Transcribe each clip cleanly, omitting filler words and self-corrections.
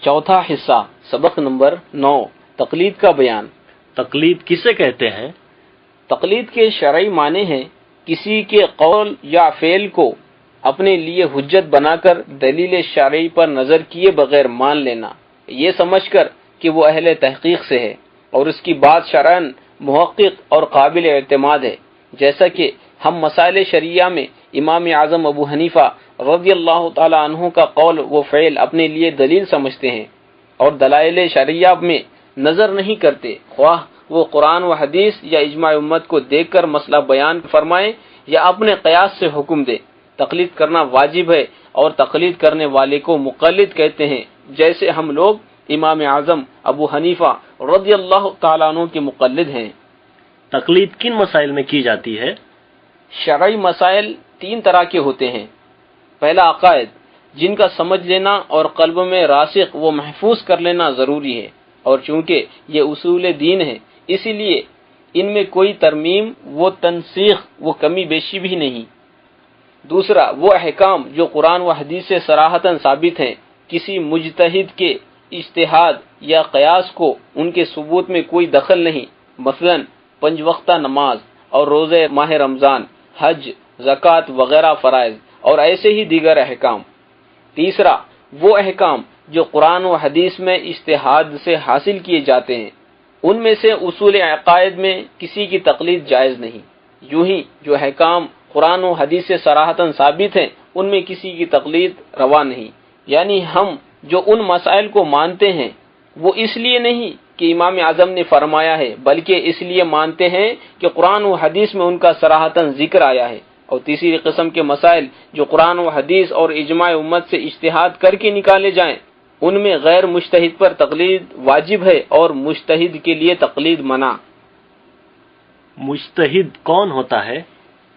چوتھا حصہ، سبق نمبر 9، تقلید کا بیان۔ تقلید کسے کہتے ہیں؟ تقلید کے شرعی معنی ہیں کسی کے قول یا فعل کو اپنے لیے حجت بنا کر دلیل شرعی پر نظر کیے بغیر مان لینا، یہ سمجھ کر کہ وہ اہل تحقیق سے ہے اور اس کی بات شرعاً محقق اور قابل اعتماد ہے، جیسا کہ ہم مسائل شریعہ میں امام اعظم ابو حنیفہ رضی اللہ تعالی عنہ کا قول و فعل اپنے لیے دلیل سمجھتے ہیں اور دلائل شرعیہ میں نظر نہیں کرتے، خواہ وہ قرآن و حدیث یا اجماع امت کو دیکھ کر مسئلہ بیان فرمائیں یا اپنے قیاس سے حکم دے۔ تقلید کرنا واجب ہے اور تقلید کرنے والے کو مقلد کہتے ہیں، جیسے ہم لوگ امام اعظم ابو حنیفہ رضی اللہ تعالیٰ عنہ کے مقلد ہیں۔ تقلید کن مسائل میں کی جاتی ہے؟ شرعی مسائل 3 طرح کے ہوتے ہیں۔ پہلا عقائد، جن کا سمجھ لینا اور قلب میں راسخ و محفوظ کر لینا ضروری ہے، اور چونکہ یہ اصول دین ہے اسی لیے ان میں کوئی ترمیم و تنسیخ و کمی بیشی بھی نہیں۔ دوسرا وہ احکام جو قرآن و حدیث سے صراحتاً ثابت ہیں، کسی مجتہد کے اجتہاد یا قیاس کو ان کے ثبوت میں کوئی دخل نہیں، مثلا 5 وقتہ نماز اور روزہ ماہ رمضان، حج، زکوٰۃ وغیرہ فرائض اور ایسے ہی دیگر احکام۔ تیسرا وہ احکام جو قرآن و حدیث میں اجتہاد سے حاصل کیے جاتے ہیں، ان میں سے اصول عقائد میں کسی کی تقلید جائز نہیں۔ یوں ہی جو احکام قرآن و حدیث سے صراحتاً ثابت ہیں ان میں کسی کی تقلید روا نہیں، یعنی ہم جو ان مسائل کو مانتے ہیں وہ اس لیے نہیں کہ امام اعظم نے فرمایا ہے، بلکہ اس لیے مانتے ہیں کہ قرآن و حدیث میں ان کا صراحتاً ذکر آیا ہے۔ اور تیسری قسم کے مسائل جو قرآن و حدیث اور اجماع امت سے اجتہاد کر کے نکالے جائیں، ان میں غیر مجتہد پر تقلید واجب ہے اور مجتہد کے لیے تقلید منع۔ مجتہد کون ہوتا ہے؟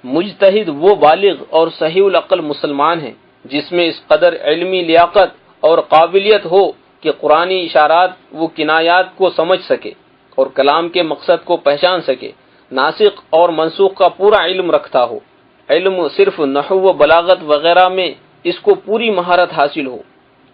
مجتہد وہ بالغ اور صحیح العقل مسلمان ہے جس میں اس قدر علمی لیاقت اور قابلیت ہو کہ قرآنی اشارات و کنایات کو سمجھ سکے اور کلام کے مقصد کو پہچان سکے، ناسخ اور منسوخ کا پورا علم رکھتا ہو، علم صرف نحو و بلاغت وغیرہ میں اس کو پوری مہارت حاصل ہو،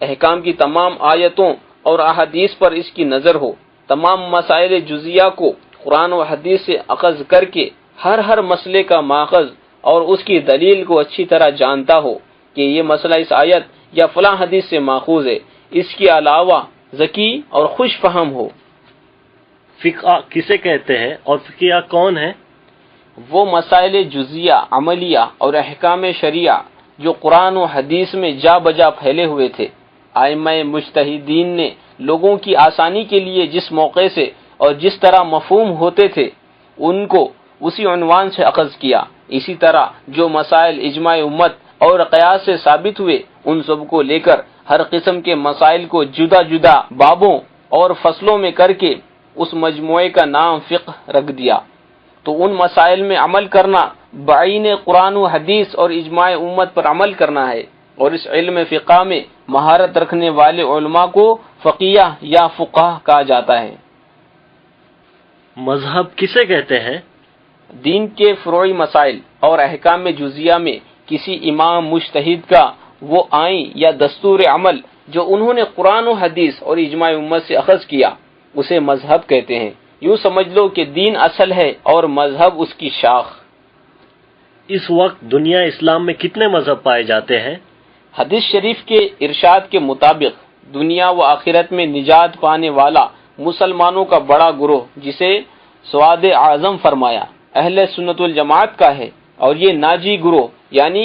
احکام کی تمام آیتوں اور احادیث پر اس کی نظر ہو، تمام مسائل جزیہ کو قرآن و حدیث سے اخذ کر کے ہر مسئلے کا ماخذ اور اس کی دلیل کو اچھی طرح جانتا ہو کہ یہ مسئلہ اس آیت یا فلاں حدیث سے ماخوذ ہے، اس کے علاوہ ذکی اور خوش فہم ہو۔ فقہ کسے کہتے ہیں اور فقیہ کون ہے؟ وہ مسائل جزیہ، عملیہ اور احکام شریعہ جو قرآن و حدیث میں جا بجا پھیلے ہوئے تھے، ائمہ مجتہدین نے لوگوں کی آسانی کے لیے جس موقع سے اور جس طرح مفہوم ہوتے تھے ان کو اسی عنوان سے اخذ کیا۔ اسی طرح جو مسائل اجماع امت اور قیاس سے ثابت ہوئے ان سب کو لے کر ہر قسم کے مسائل کو جدا جدا بابوں اور فصلوں میں کر کے اس مجموعے کا نام فقہ رکھ دیا۔ تو ان مسائل میں عمل کرنا بعین قرآن و حدیث اور اجماع امت پر عمل کرنا ہے، اور اس علم فقہ میں مہارت رکھنے والے علماء کو فقیہ یا فقہ کہا جاتا ہے۔ مذہب کسے کہتے ہیں؟ دین کے فروعی مسائل اور احکام جزیہ میں کسی امام مجتہد کا وہ آئین یا دستور عمل جو انہوں نے قرآن و حدیث اور اجماع امت سے اخذ کیا اسے مذہب کہتے ہیں۔ یوں سمجھ لو کہ دین اصل ہے اور مذہب اس کی شاخ۔ اس وقت دنیا اسلام میں کتنے مذہب پائے جاتے ہیں؟ حدیث شریف کے ارشاد کے مطابق دنیا و آخرت میں نجات پانے والا مسلمانوں کا بڑا گروہ جسے سواد اعظم فرمایا اہل سنت الجماعت کا ہے، اور یہ ناجی گروہ یعنی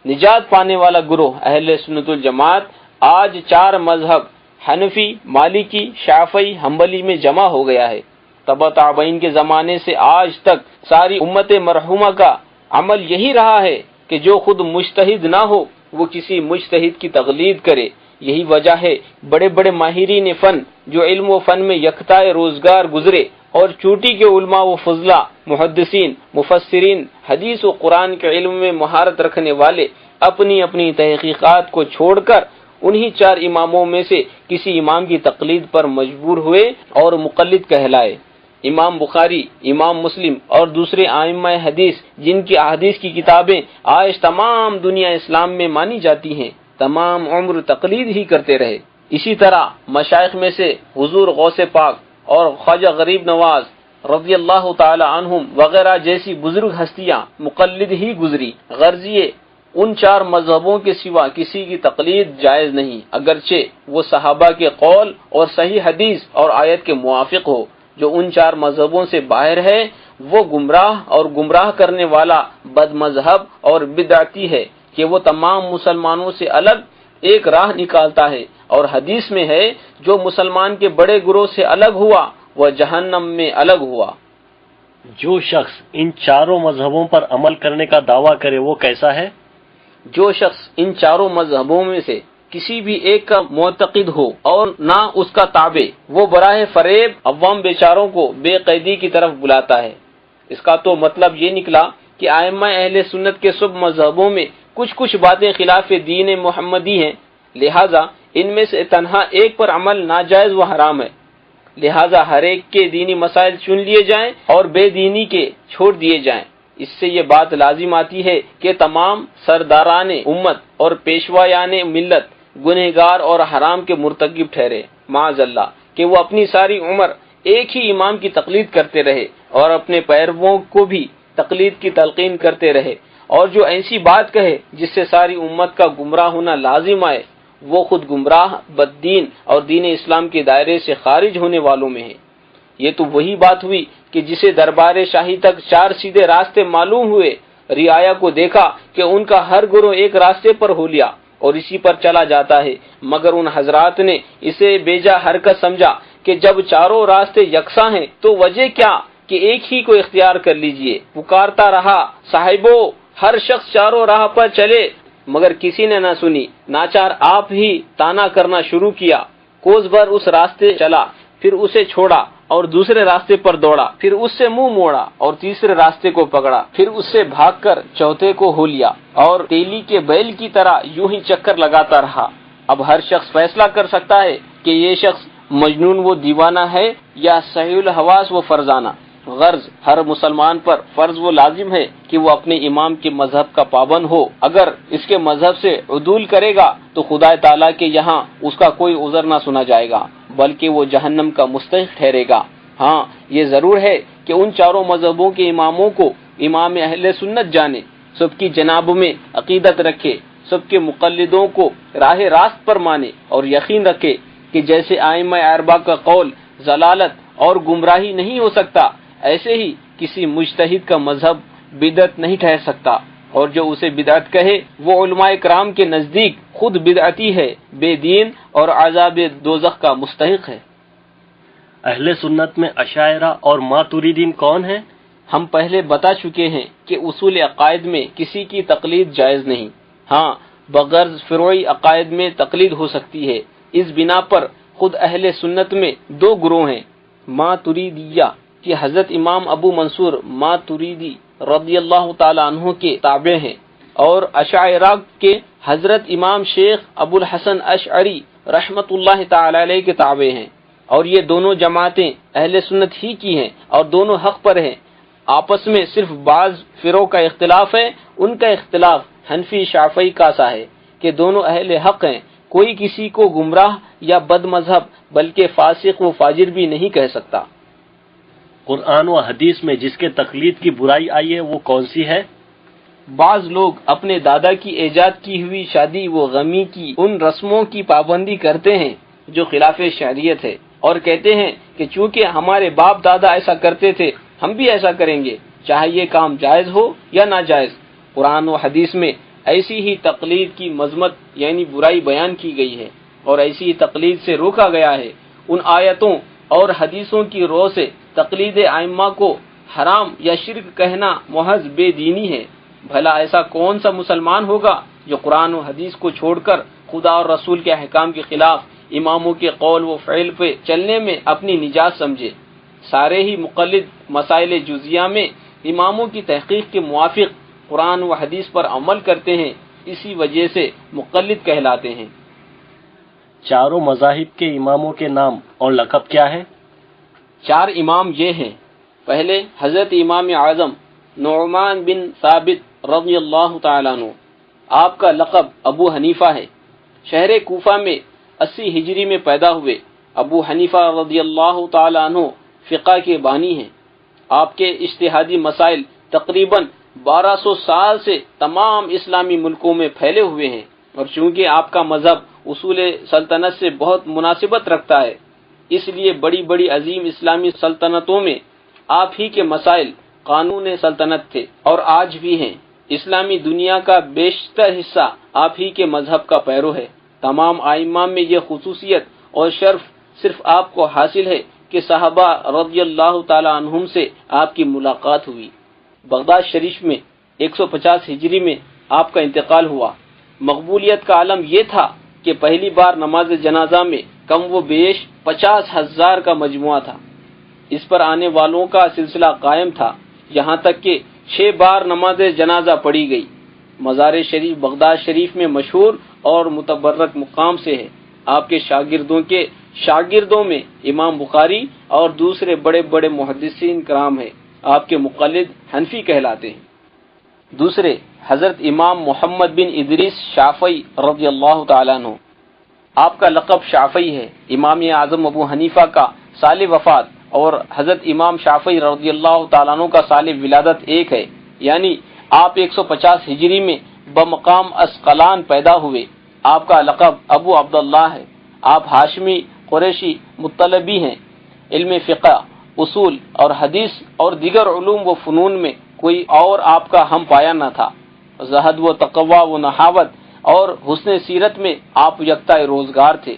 نجات پانے والا گروہ اہل سنت الجماعت آج 4 مذہب حنفی، مالکی، شافعی، حنبلی میں جمع ہو گیا ہے۔ تبع تابعین کے زمانے سے آج تک ساری امت مرحومہ کا عمل یہی رہا ہے کہ جو خود مجتہد نہ ہو وہ کسی مجتہد کی تقلید کرے۔ یہی وجہ ہے بڑے بڑے ماہرین فن جو علم و فن میں یکتا روزگار گزرے اور چوٹی کے علماء و فضلاء، محدثین، مفسرین، حدیث و قرآن کے علم میں مہارت رکھنے والے اپنی اپنی تحقیقات کو چھوڑ کر انہی 4 اماموں میں سے کسی امام کی تقلید پر مجبور ہوئے اور مقلد کہلائے۔ امام بخاری، امام مسلم اور دوسرے ائمہ حدیث جن کی احادیث کی کتابیں آج تمام دنیا اسلام میں مانی جاتی ہیں، تمام عمر تقلید ہی کرتے رہے۔ اسی طرح مشائخ میں سے حضور غوث پاک اور خواجہ غریب نواز رضی اللہ تعالی عنہم وغیرہ جیسی بزرگ ہستیاں مقلد ہی گزری، غرض یہ ان چار مذہبوں کے سوا کسی کی تقلید جائز نہیں، اگرچہ وہ صحابہ کے قول اور صحیح حدیث اور آیت کے موافق ہو۔ جو ان چار مذہبوں سے باہر ہے وہ گمراہ اور گمراہ کرنے والا بد مذہب اور بدعتی ہے کہ وہ تمام مسلمانوں سے الگ ایک راہ نکالتا ہے، اور حدیث میں ہے جو مسلمان کے بڑے گروہ سے الگ ہوا وہ جہنم میں الگ ہوا۔ جو شخص ان چاروں مذہبوں پر عمل کرنے کا دعویٰ کرے وہ کیسا ہے؟ جو شخص ان چاروں مذہبوں میں سے کسی بھی ایک کا معتقد ہو اور نہ اس کا تابع، وہ براہ فریب عوام بیچاروں کو بے قیدی کی طرف بلاتا ہے۔ اس کا تو مطلب یہ نکلا کہ ائمہ اہل سنت کے سب مذہبوں میں کچھ باتیں خلاف دین محمدی ہیں، لہذا ان میں سے تنہا ایک پر عمل ناجائز و حرام ہے، لہذا ہر ایک کے دینی مسائل چن لیے جائیں اور بے دینی کے چھوڑ دیے جائیں۔ اس سے یہ بات لازم آتی ہے کہ تمام سرداران امت اور پیشوایان ملت گنہگار اور حرام کے مرتکب ٹھہرے، معاذ اللہ، کہ وہ اپنی ساری عمر ایک ہی امام کی تقلید کرتے رہے اور اپنے پیرووں کو بھی تقلید کی تلقین کرتے رہے، اور جو ایسی بات کہے جس سے ساری امت کا گمراہ ہونا لازم آئے وہ خود گمراہ، بددین اور دین اسلام کے دائرے سے خارج ہونے والوں میں ہے۔ یہ تو وہی بات ہوئی کہ جسے دربار شاہی تک چار سیدھے راستے معلوم ہوئے، رعایا کو دیکھا کہ ان کا ہر گروہ ایک راستے پر ہو لیا اور اسی پر چلا جاتا ہے، مگر ان حضرات نے اسے بیجا حرکت سمجھا کہ جب چاروں راستے یکساں ہیں تو وجہ کیا کہ ایک ہی کو اختیار کر لیجئے۔ پکارتا رہا، صاحبو ہر شخص چاروں راہ پر چلے، مگر کسی نے نہ سنی، ناچار آپ ہی تانا کرنا شروع کیا۔ کوس بھر اس راستے چلا، پھر اسے چھوڑا اور دوسرے راستے پر دوڑا، پھر اس سے منہ موڑا اور تیسرے راستے کو پکڑا، پھر اس سے بھاگ کر چوتھے کو ہو لیا، اور تیلی کے بیل کی طرح یوں ہی چکر لگاتا رہا۔ اب ہر شخص فیصلہ کر سکتا ہے کہ یہ شخص مجنون و دیوانہ ہے یا صحیح الحواس و فرزانہ۔ غرض ہر مسلمان پر فرض و لازم ہے کہ وہ اپنے امام کے مذہب کا پابند ہو، اگر اس کے مذہب سے عدول کرے گا تو خدا تعالیٰ کے یہاں اس کا کوئی عذر نہ سنا جائے گا، بلکہ وہ جہنم کا مستحق ٹھہرے گا۔ ہاں یہ ضرور ہے کہ ان چاروں مذہبوں کے اماموں کو امام اہل سنت جانے، سب کی جناب میں عقیدت رکھے، سب کے مقلدوں کو راہ راست پر مانے اور یقین رکھے کہ جیسے ائمہ اربعہ کا قول ضلالت اور گمراہی نہیں ہو سکتا، ایسے ہی کسی مجتہد کا مذہب بدعت نہیں ٹھہر سکتا، اور جو اسے بدعت کہے وہ علماء کرام کے نزدیک خود بدعتی ہے، بے دین اور عذاب دوزخ کا مستحق ہے۔ اہل سنت میں اشاعرہ اور ماتریدین کون ہیں؟ ہم پہلے بتا چکے ہیں کہ اصول عقائد میں کسی کی تقلید جائز نہیں، ہاں بغرض فروعی عقائد میں تقلید ہو سکتی ہے۔ اس بنا پر خود اہل سنت میں دو گروہ ہیں، ماتریدیہ کہ حضرت امام ابو منصور ماتریدی رضی اللہ تعالی عنہ کے تابع ہیں، اور اشاعرہ کے حضرت امام شیخ ابو الحسن اشعری رحمت اللہ تعالی علیہ کے تابع ہیں، اور یہ دونوں جماعتیں اہل سنت ہی کی ہیں اور دونوں حق پر ہیں۔ آپس میں صرف بعض فروع کا اختلاف ہے، ان کا اختلاف حنفی شافعی کا سا ہے کہ دونوں اہل حق ہیں، کوئی کسی کو گمراہ یا بد مذہب بلکہ فاسق و فاجر بھی نہیں کہہ سکتا۔ قرآن و حدیث میں جس کے تقلید کی برائی آئی ہے وہ کون سی ہے؟ بعض لوگ اپنے دادا کی ایجاد کی ہوئی شادی و غمی کی ان رسموں کی پابندی کرتے ہیں جو خلاف شریعت ہے، اور کہتے ہیں کہ چونکہ ہمارے باپ دادا ایسا کرتے تھے ہم بھی ایسا کریں گے، چاہے یہ کام جائز ہو یا ناجائز۔ قرآن و حدیث میں ایسی ہی تقلید کی مذمت یعنی برائی بیان کی گئی ہے، اور ایسی ہی تقلید سے روکا گیا ہے۔ ان آیتوں اور حدیثوں کی رو سے تقلید ائمہ کو حرام یا شرک کہنا محض بے دینی ہے۔ بھلا ایسا کون سا مسلمان ہوگا جو قرآن و حدیث کو چھوڑ کر خدا اور رسول کے احکام کے خلاف اماموں کے قول و فعل پہ چلنے میں اپنی نجات سمجھے؟ سارے ہی مقلد مسائل جزیہ میں اماموں کی تحقیق کے موافق قرآن و حدیث پر عمل کرتے ہیں، اسی وجہ سے مقلد کہلاتے ہیں۔ چاروں مذاہب کے اماموں کے نام اور لقب کیا ہے؟ چار امام یہ ہیں، پہلے حضرت امام اعظم نعمان بن ثابت رضی اللہ تعالیٰ عنہ، آپ کا لقب ابو حنیفہ ہے، شہر کوفہ میں 80 ہجری میں پیدا ہوئے۔ ابو حنیفہ رضی اللہ تعالی عنہ فقہ کے بانی ہیں۔ آپ کے اجتہادی مسائل تقریباً 1200 سال سے تمام اسلامی ملکوں میں پھیلے ہوئے ہیں، اور چونکہ آپ کا مذہب اصول سلطنت سے بہت مناسبت رکھتا ہے، اس لیے بڑی بڑی عظیم اسلامی سلطنتوں میں آپ ہی کے مسائل قانون سلطنت تھے اور آج بھی ہیں۔ اسلامی دنیا کا بیشتر حصہ آپ ہی کے مذہب کا پیرو ہے۔ تمام ائمہ میں یہ خصوصیت اور شرف صرف آپ کو حاصل ہے کہ صحابہ رضی اللہ تعالی عنہم سے آپ کی ملاقات ہوئی۔ بغداد شریف میں 150 ہجری میں آپ کا انتقال ہوا۔ مقبولیت کا عالم یہ تھا کہ پہلی بار نماز جنازہ میں کم و بیش 50,000 کا مجموعہ تھا۔ اس پر آنے والوں کا سلسلہ قائم تھا، یہاں تک کہ 6 بار نماز جنازہ پڑھی گئی۔ مزار شریف بغداد شریف میں مشہور اور متبرک مقام سے ہے۔ آپ کے شاگردوں میں امام بخاری اور دوسرے بڑے بڑے محدثین کرام ہیں۔ آپ کے مقلد حنفی کہلاتے ہیں۔ دوسرے حضرت امام محمد بن ادریس شافعی رضی اللہ تعالیٰ عنہ، آپ کا لقب شافعی ہے۔ امام اعظم ابو حنیفہ کا سال وفات اور حضرت امام شافعی رضی اللہ تعالیٰ عنہ کا سال ولادت ایک ہے، یعنی آپ 150 ہجری میں بمقام اسقلان پیدا ہوئے۔ آپ کا لقب ابو عبداللہ ہے۔ آپ ہاشمی قریشی مطلبی ہیں۔ علم فقہ، اصول اور حدیث اور دیگر علوم و فنون میں کوئی اور آپ کا ہم پایا نہ تھا۔ زہد و تقوی و نحاوت اور حسن سیرت میں آپ یکتا روزگار تھے۔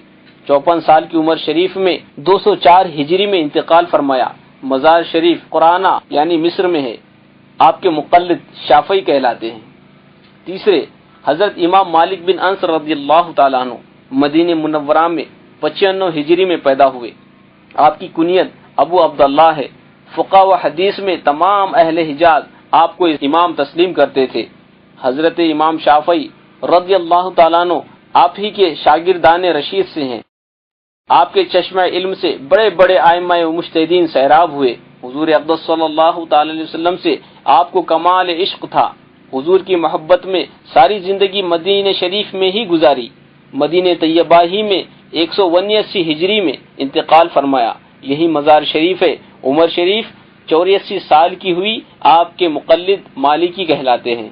54 سال کی عمر شریف میں 204 ہجری میں انتقال فرمایا۔ مزار شریف قرآنہ یعنی مصر میں ہے۔ آپ کے مقلد شافعی کہلاتے ہیں۔ تیسرے حضرت امام مالک بن انس رضی اللہ تعالیٰ عنہ، مدینہ منورہ میں 95 ہجری میں پیدا ہوئے۔ آپ کی کنیت ابو عبداللہ ہے۔ فقہ و حدیث میں تمام اہل حجاز آپ کو امام تسلیم کرتے تھے۔ حضرت امام شافعی رضی اللہ تعالیٰ عنہ آپ ہی کے شاگردان رشید سے ہیں۔ آپ کے چشمہ علم سے بڑے بڑے ائمہ و مجتہدین سیراب ہوئے۔ حضور اقدس صلی اللہ تعالی علیہ وسلم سے آپ کو کمال عشق تھا۔ حضور کی محبت میں ساری زندگی مدینہ شریف میں ہی گزاری۔ مدینہ طیبہ ہی میں 179 ہجری میں انتقال فرمایا۔ یہی مزار شریف ہے۔ عمر شریف 84 سال کی ہوئی۔ آپ کے مقلد مالکی کہلاتے ہیں۔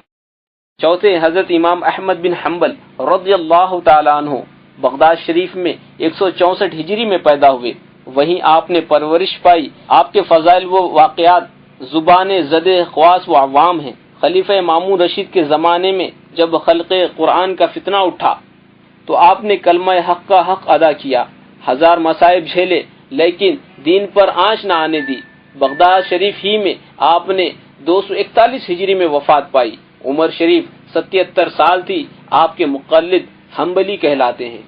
چوتھے حضرت امام احمد بن حنبل رضی اللہ تعالی عنہ، بغداد شریف میں 164 ہجری میں پیدا ہوئے۔ وہیں آپ نے پرورش پائی۔ آپ کے فضائل و واقعات زبان زد خواص و عوام ہیں۔ خلیفہ مامون رشید کے زمانے میں جب خلق قرآن کا فتنہ اٹھا تو آپ نے کلمہ حق کا حق ادا کیا، 1000 مصائب جھیلے لیکن دین پر آنچ نہ آنے دی۔ بغداد شریف ہی میں آپ نے 241 ہجری میں وفات پائی۔ عمر شریف 77 سال تھی۔ آپ کے مقلد حنبلی کہلاتے ہیں۔